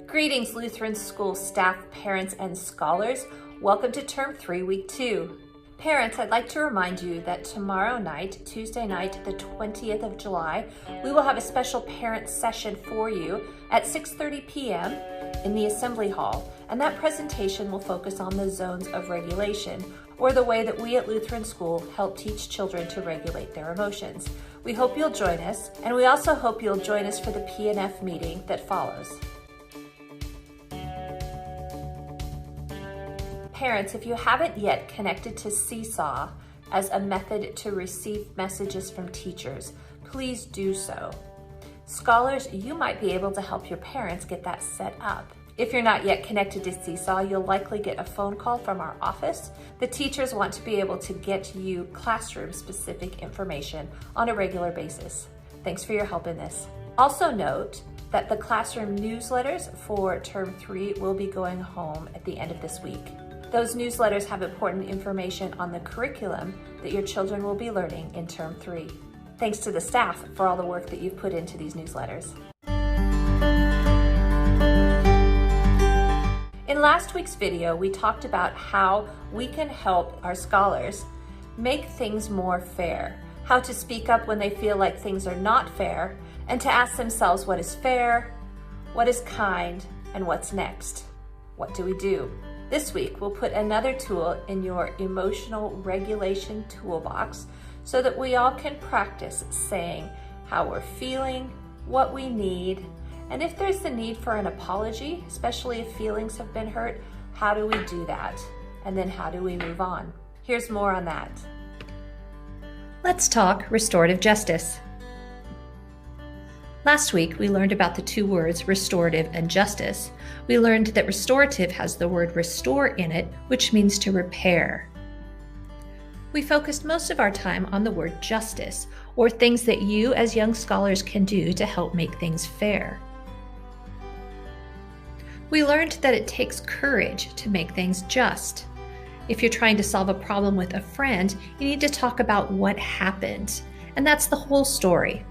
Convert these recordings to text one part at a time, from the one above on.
Greetings, Lutheran School staff, parents, and scholars. Welcome to Term 3, Week 2. Parents, I'd like to remind you that tomorrow night, Tuesday night, the 20th of July, we will have a special parent session for you at 6:30 p.m. in the Assembly Hall, and that presentation will focus on the zones of regulation, or the way that we at Lutheran School help teach children to regulate their emotions. We hope you'll join us, and we also hope you'll join us for the P&F meeting that follows. Parents, if you haven't yet connected to Seesaw as a method to receive messages from teachers, please do so. Scholars, you might be able to help your parents get that set up. If you're not yet connected to Seesaw, you'll likely get a phone call from our office. The teachers want to be able to get you classroom-specific information on a regular basis. Thanks for your help in this. Also note that the classroom newsletters for Term 3 will be going home at the end of this week. Those newsletters have important information on the curriculum that your children will be learning in Term 3. Thanks to the staff for all the work that you've put into these newsletters. In last week's video, we talked about how we can help our scholars make things more fair, how to speak up when they feel like things are not fair, and to ask themselves what is fair, what is kind, and what's next. What do we do? This week, we'll put another tool in your emotional regulation toolbox so that we all can practice saying how we're feeling, what we need, and if there's the need for an apology, especially if feelings have been hurt, how do we do that? And then how do we move on? Here's more on that. Let's talk restorative justice. Last week, we learned about the two words restorative and justice. We learned that restorative has the word restore in it, which means to repair. We focused most of our time on the word justice, or things that you as young scholars can do to help make things fair. We learned that it takes courage to make things just. If you're trying to solve a problem with a friend, you need to talk about what happened, and that's the whole story.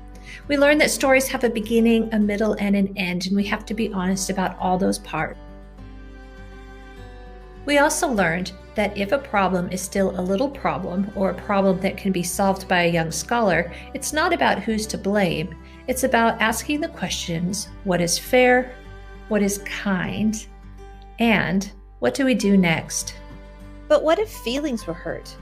We learned that stories have a beginning, a middle, and an end, and we have to be honest about all those parts. We also learned that if a problem is still a little problem, or a problem that can be solved by a young scholar, it's not about who's to blame. It's about asking the questions, what is fair, what is kind, and what do we do next? But what if feelings were hurt?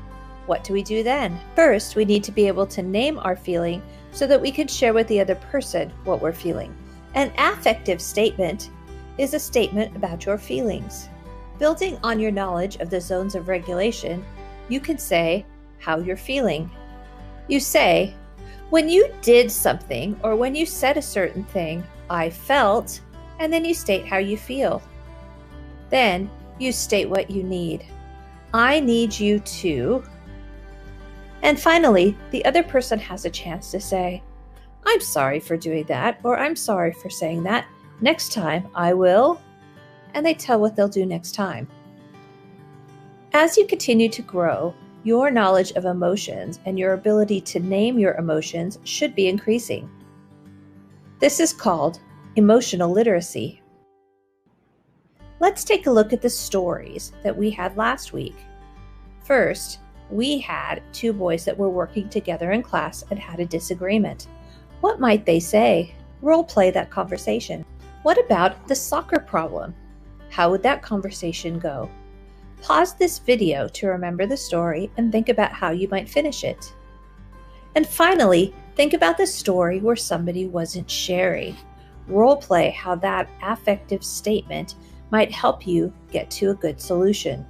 What do we do then? First, we need to be able to name our feeling so that we can share with the other person what we're feeling. An affective statement is a statement about your feelings. Building on your knowledge of the zones of regulation, you can say how you're feeling. You say, when you did something or when you said a certain thing, I felt, and then you state how you feel. Then you state what you need. I need you to. And finally, the other person has a chance to say, I'm sorry for doing that, or I'm sorry for saying that. Next time I will, and they tell what they'll do next time. As you continue to grow, your knowledge of emotions and your ability to name your emotions should be increasing. This is called emotional literacy. Let's take a look at the stories that we had last week. First, we had two boys that were working together in class and had a disagreement. What might they say? Role play that conversation. What about the soccer problem? How would that conversation go? Pause this video to remember the story and think about how you might finish it. And finally, think about the story where somebody wasn't sharing. Role play how that affective statement might help you get to a good solution.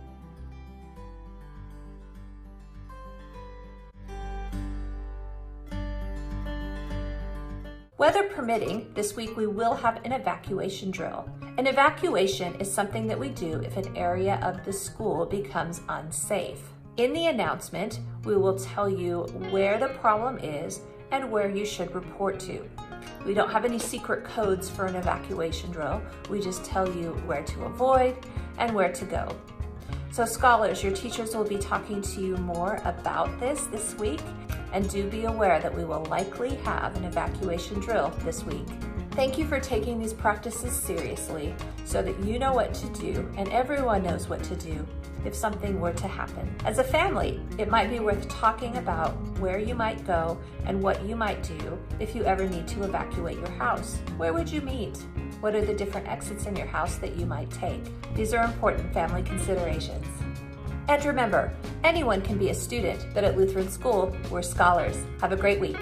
Weather permitting, this week we will have an evacuation drill. An evacuation is something that we do if an area of the school becomes unsafe. In the announcement, we will tell you where the problem is and where you should report to. We don't have any secret codes for an evacuation drill. We just tell you where to avoid and where to go. So scholars, your teachers will be talking to you more about this week. and do be aware that we will likely have an evacuation drill this week. Thank you for taking these practices seriously so that you know what to do and everyone knows what to do if something were to happen. As a family, it might be worth talking about where you might go and what you might do if you ever need to evacuate your house. Where would you meet? What are the different exits in your house that you might take? These are important family considerations. And remember, anyone can be a student, but at Lutheran School, we're scholars. Have a great week.